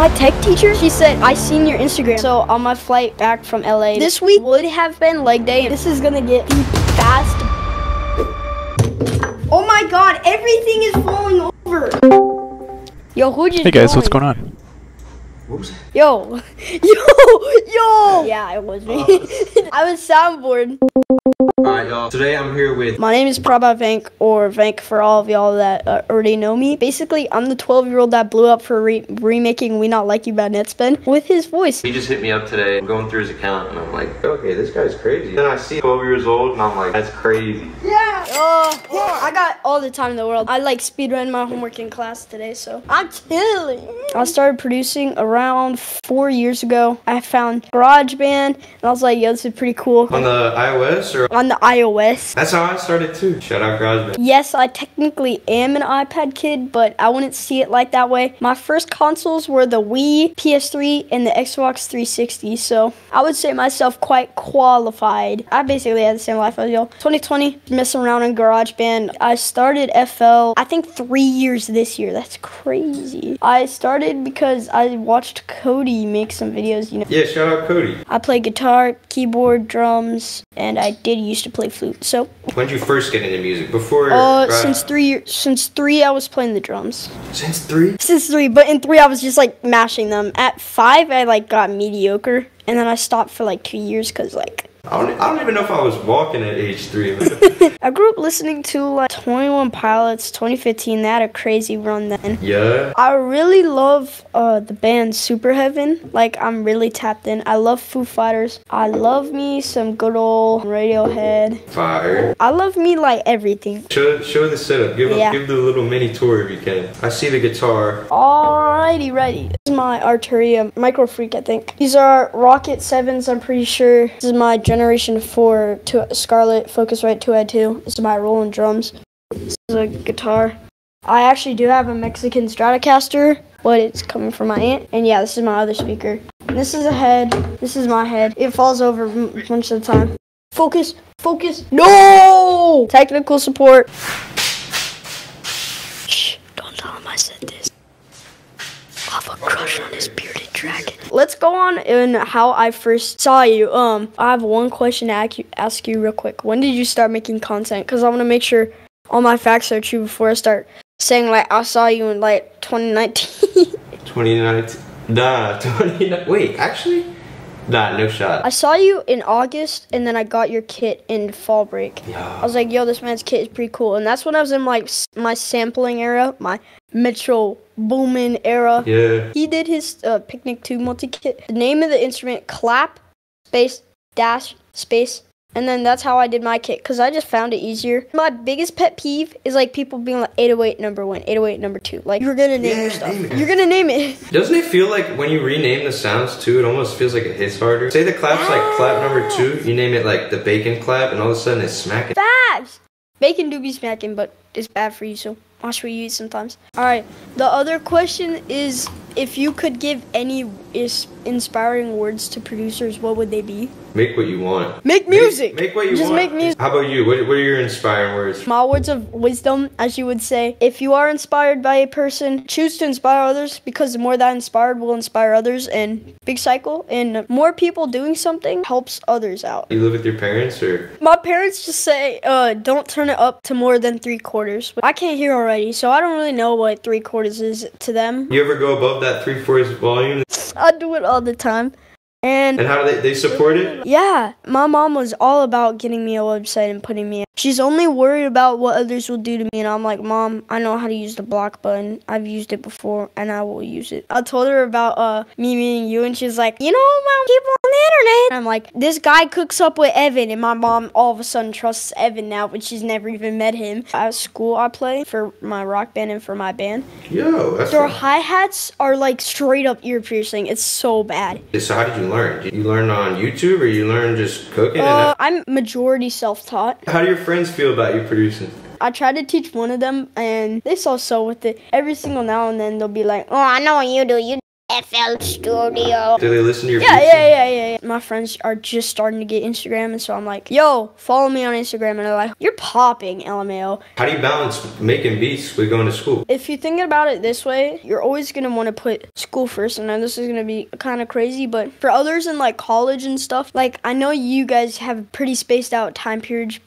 My tech teacher, she said, I seen your Instagram. So on my flight back from LA, this week would have been leg day. This is gonna get fast. Oh my God, everything is falling over. Yo, who just Hey guys, joined? what's going on? What was that? Yo. Yeah, it was me. I was soundboard. Alright, y'all. Today I'm here with... My name is Prodbyvank, or Vank for all of y'all that already know me. Basically, I'm the 12-year-old that blew up for remaking We Not Like You by Netspin with his voice. He just hit me up today. I'm going through his account and I'm like, okay, this guy's crazy. Then I see 12 years old and I'm like, that's crazy. Yeah! I got all the time in the world. I like speedrun my homework in class today, so I'm chilling. I started producing around 4 years ago. I found GarageBand and I was like, yo, this is pretty cool. On the iOS or... On the iOS. That's how I started too. Shout out GarageBand. Yes, I technically am an iPad kid, but I wouldn't see it like that way. My first consoles were the Wii, PS3, and the Xbox 360, so I would say myself quite qualified. I basically had the same life as y'all. 2020, messing around in GarageBand. I started FL, I think 3 years this year. That's crazy. I started because I watched Cody make some videos, you know. Yeah, shout out Cody. I play guitar, keyboard, drums, and I did used to play flute. So When did you first get into music? Before... since 3 years. Since 3 I was playing the drums. Since 3? Since 3, but in 3 I was just like mashing them. At 5 I like got mediocre, and then I stopped for like 2 years because like I don't even know if I was walking at age 3. I grew up listening to like 21 Pilots, 2015. They had a crazy run then. Yeah. I really love the band Super Heaven. Like, I'm really tapped in. I love Foo Fighters. I love me some good old Radiohead. Fire. I love me like everything. Show the setup. Give the little mini tour if you can. I see the guitar. Alrighty, ready. This is my Arturia Micro Freak, I think. These are Rocket 7s, I'm pretty sure. This is my Generation 4 to Scarlett Focusrite 2i2. This is my Roland drums. This is a guitar. I actually do have a Mexican Stratocaster, but it's coming from my aunt. And yeah, this is my other speaker. This is a head. This is my head. It falls over a bunch of the time. Focus, focus. No! Technical support. Shh, don't tell him I said this. I have a crush on this bearded dragon. Let's go on in how I first saw you. I have one question to ask you real quick. When did you start making content? Because I want to make sure all my facts are true before I start saying like I saw you in like 2019. 2019. Nah, 2019. Wait, actually? Nah, no shot. I saw you in August, and then I got your kit in fall break. Yeah. I was like, yo, this man's kit is pretty cool. And that's when I was in like my sampling era, my Metro Boomin era. Yeah. He did his Picnic 2 multi-kit. The name of the instrument, clap, space, dash, space. And then that's how I did my kit, because I just found it easier. My biggest pet peeve is like people being like 808 number 1, 808 number 2. Like, you're gonna name your stuff. You're gonna name it. Doesn't it feel like when you rename the sounds too, it almost feels like it hits harder? Say the clap's like clap number 2, you name it like the bacon clap, and all of a sudden it's smacking. Facts! Bacon do be smacking, but it's bad for you, so watch what you eat sometimes. Alright, the other question is, if you could give any inspiring words to producers, what would they be? Make what you want. Make music! Make what you want. Just make music. How about you? What are your inspiring words? My words of wisdom, as you would say, if you are inspired by a person, choose to inspire others, because the more that inspired will inspire others, and big cycle, and more people doing something helps others out. You live with your parents, or? My parents just say, don't turn it up to more than 3/4. I can't hear already, so I don't really know what 3/4 is to them. You ever go above that 3/4 volume? I do it all the time. And how do they support it? Yeah, my mom was all about getting me a website and putting me in. She's only worried about what others will do to me, and I'm like, Mom, I know how to use the block button. I've used it before, and I will use it. I told her about me meeting you, and she's like, you know, Mom, people on the internet. And I'm like, this guy cooks up with Evan, and my mom all of a sudden trusts Evan now, but she's never even met him. At school, I play for my rock band and for my band. Yo, that's Their hi-hats are like straight up ear piercing. It's so bad. So how did you learn? Did you learn on YouTube, or you learn just cooking? I'm majority self-taught. How do your friends feel about you producing? I tried to teach one of them, and they so with it. Every single now and then, they'll be like, oh, I know what you do. You FL Studio. Do they listen to your Yeah. My friends are just starting to get Instagram, and so I'm like, yo, follow me on Instagram, and they're like, you're popping, LMAO. How do you balance making beats with going to school? If you're thinking about it this way, you're always going to want to put school first. And I know this is going to be kind of crazy, but for others in like college and stuff, like I know you guys have a pretty spaced out time period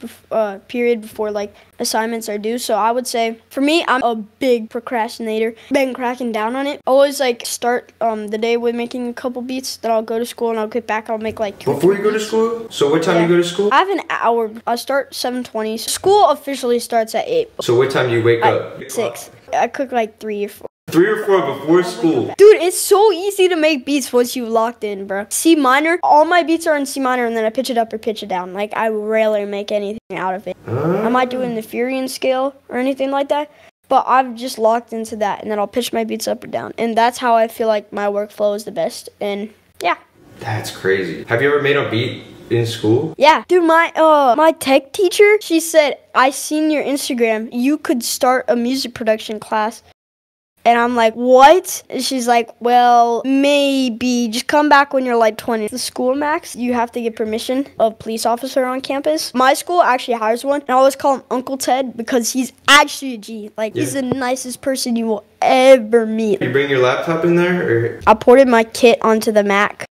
before like assignments are due. So I would say for me, I'm a big procrastinator. Been cracking down on it. Always like start the day with making a couple beats, then I'll go to school and I'll get back, I'll make like 2 before you go to school. So what time do you go to school? I have an hour. I start 7:20. School officially starts at 8. So what time do you wake up? 6. I cook like 3 or 4. 3 or 4 before school. Dude, it's so easy to make beats once you've locked in, bro. C minor, all my beats are in C minor, and then I pitch it up or pitch it down. Like, I rarely make anything out of it. I might do it in the Furion scale or anything like that, but I've just locked into that, and then I'll pitch my beats up or down. And that's how I feel like my workflow is the best, and yeah. That's crazy. Have you ever made a beat in school? Yeah, dude, my tech teacher, she said, I seen your Instagram, you could start a music production class. And I'm like, what? And she's like, well, maybe. Just come back when you're like 20. The school max, you have to get permission of a police officer on campus. My school actually hires one. And I always call him Uncle Ted because he's actually a G. Like, he's the nicest person you will ever meet. You bring your laptop in there? Or? I ported my kit onto the Mac.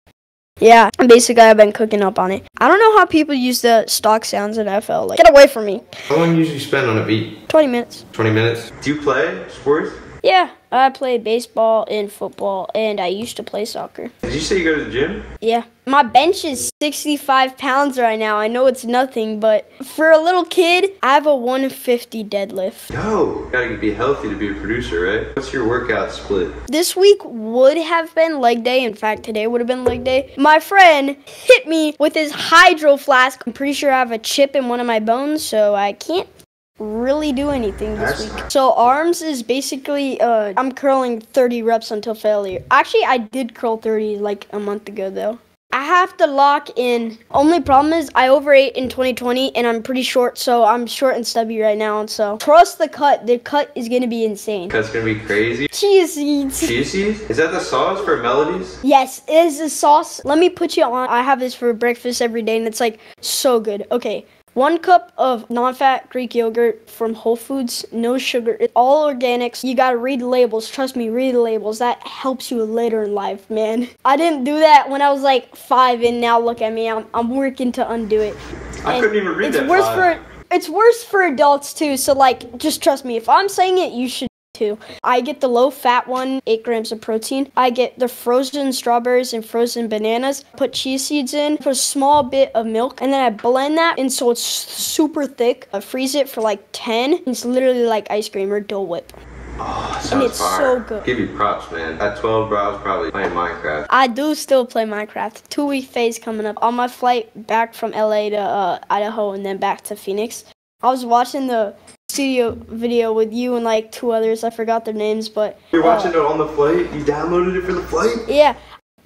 Yeah, and basically I've been cooking up on it. I don't know how people use the stock sounds in FL. Like, get away from me. How long do you usually spend on a beat? 20 minutes. 20 minutes? Do you play sports? Yeah, I play baseball and football, and I used to play soccer. Did you say you go to the gym? Yeah. My bench is 65 pounds right now. I know it's nothing, but for a little kid, I have a 150 deadlift. Yo, gotta be healthy to be a producer, right? What's your workout split? This week would have been leg day. In fact, today would have been leg day. My friend hit me with his hydro flask. I'm pretty sure I have a chip in one of my bones, so I can't really do anything this week. So arms is basically I'm curling 30 reps until failure. Actually, I did curl 30 like a month ago though. I have to lock in. Only problem is I overate in 2020 and I'm pretty short, so I'm short and stubby right now, and so trust the cut. The cut is gonna be insane. That's gonna be crazy. Chia seeds. Chia seeds? Is that the sauce for melodies? Yes, it is the sauce. Let me put you on. I have this for breakfast every day and it's like so good. Okay. 1 cup of non-fat Greek yogurt from Whole Foods, no sugar, it's all organics. You gotta read the labels, trust me, read the labels. That helps you later in life, man. I didn't do that when I was like 5 and now look at me, I'm working to undo it. I couldn't even read that. It's worse for adults too, so like, just trust me. If I'm saying it, you should too. I get the low fat one, 8 grams of protein. I get the frozen strawberries and frozen bananas, put chia seeds in, put a small bit of milk, and then I blend that and so it's super thick. I freeze it for like 10. It's literally like ice cream or Dole Whip. Oh, and it's fire. So good. Give you props, man. At 12, bro, I was probably playing Minecraft. I do still play Minecraft. 2-week phase coming up. On my flight back from LA to Idaho and then back to Phoenix, I was watching the studio video with you and like 2 others. I forgot their names, but you're watching it on the flight? You downloaded it for the flight? Yeah.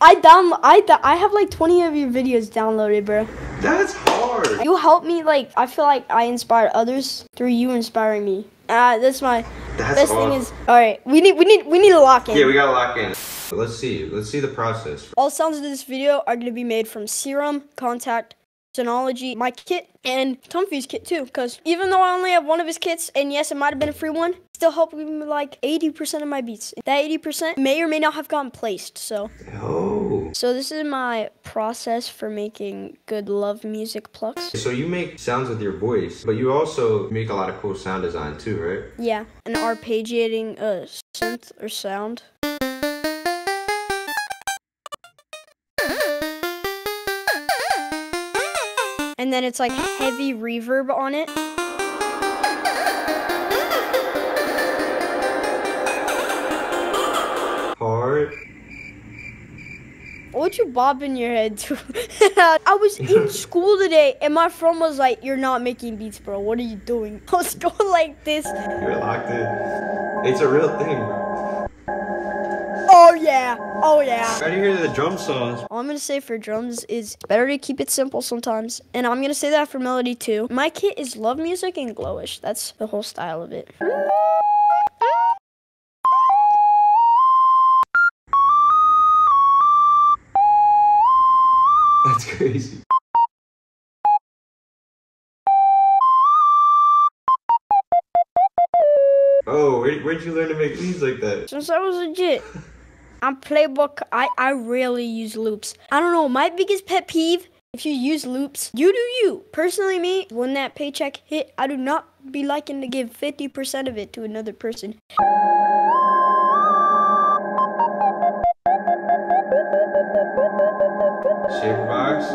I have like 20 of your videos downloaded, bro. That's hard. You help me, like, I feel like I inspire others through you inspiring me. That's my best thing is, all right, we need to lock in. Yeah, we gotta lock in. Let's see the process. All sounds of this video are gonna be made from Serum, Contact, Synology, my kit, and Tumfy's kit too, because even though I only have one of his kits, and yes, it might have been a free one, still helped me with like 80% of my beats. That 80% may or may not have gotten placed, so. Oh. So this is my process for making good love music plucks. So you make sounds with your voice, but you also make a lot of cool sound design too, right? Yeah, and arpeggiating a synth or sound. And then it's like heavy reverb on it. Hard. What you bobbing your head to? I was in school today and my friend was like, you're not making beats, bro. What are you doing? I was going like this. You're locked in. It's a real thing, bro. Oh yeah. Oh yeah. Ready to hear the drum songs. All I'm gonna say for drums is better to keep it simple sometimes. And I'm gonna say that for melody too. My kit is love music and glowish. That's the whole style of it. That's crazy. Oh, where'd you learn to make leads like that? Since I was legit. I'm playbook. I rarely use loops. I don't know. My biggest pet peeve, if you use loops, you do you. Personally, me, when that paycheck hit, I do not be liking to give 50% of it to another person. Shaper box.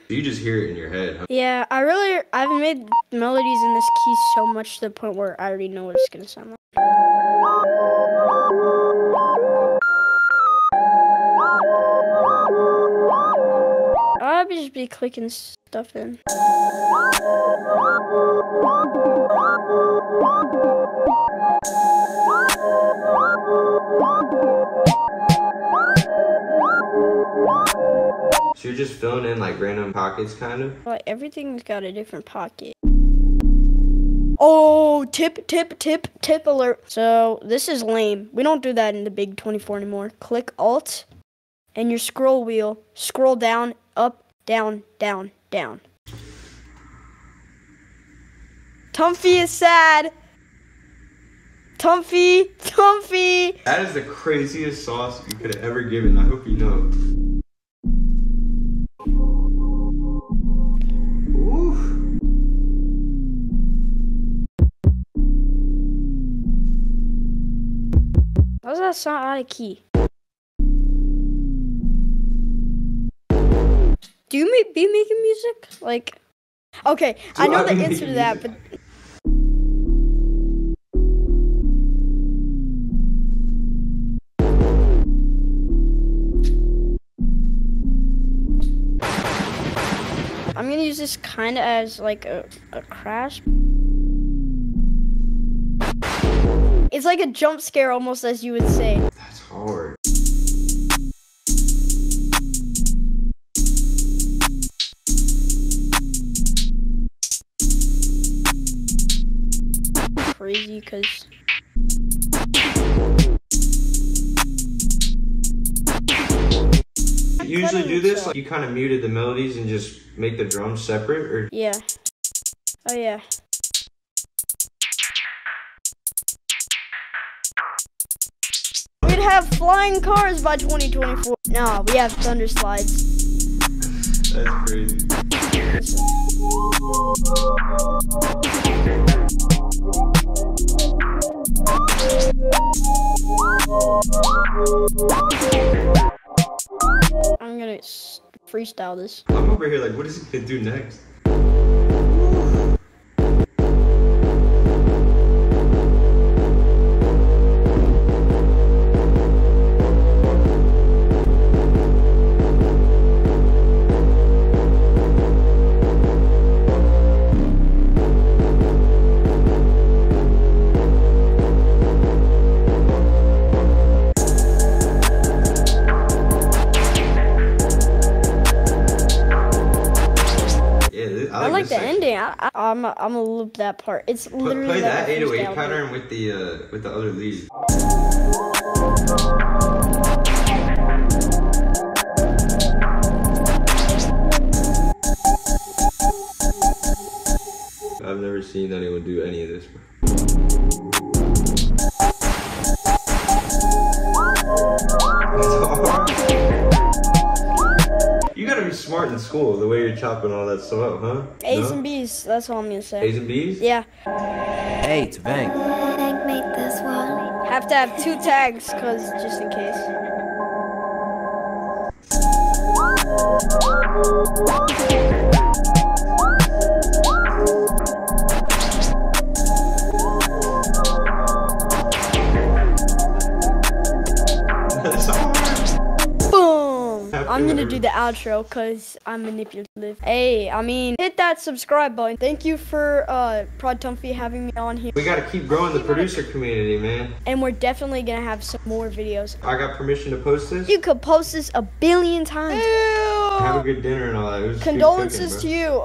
You just hear it in your head, huh? Yeah, I've made melodies in this key so much to the point where I already know what it's gonna sound like. I'll just be clicking stuff in. So you're just filling in like random pockets, kind of? Like everything's got a different pocket. Oh, tip alert. So this is lame. We don't do that in the big 24 anymore. Click Alt and your scroll wheel. Scroll down, up, down, down, down. Tumfy is sad. Tumfy. That is the craziest sauce you could have ever given. I hope you know. How does that sound out of key? Do you be making music? Like, okay, I know the answer to that, but... I'm gonna use this kind of as like a crash. It's like a jump scare almost, as you would say. That's hard. Crazy, because... You usually do this? Like you kind of muted the melodies and just make the drums separate? Or? Yeah. Oh, yeah. We'd have flying cars by 2024. No, we have thunder slides. That's crazy. I'm gonna freestyle this. I'm over here like, what is he gonna do next? I like the ending. I'm gonna loop that part. It's literally play that 808 pattern with the other lead. I've never seen anyone do any of this. You gotta be smart in school, the way you're chopping all that stuff up, huh? A's and B's, that's all I'm gonna say. A's and B's? Yeah. Hey, it's Vank. Vank made this one. Have to have 2 tags, cause just in case. I'm gonna do the outro because I'm manipulative. Hey, I mean, hit that subscribe button. Thank you for prodtumfy having me on here. We gotta keep growing the producer community, man. And we're definitely gonna have some more videos. I got permission to post this? You could post this a billion times. Have a good dinner and all that. It was Condolences good cooking, to you.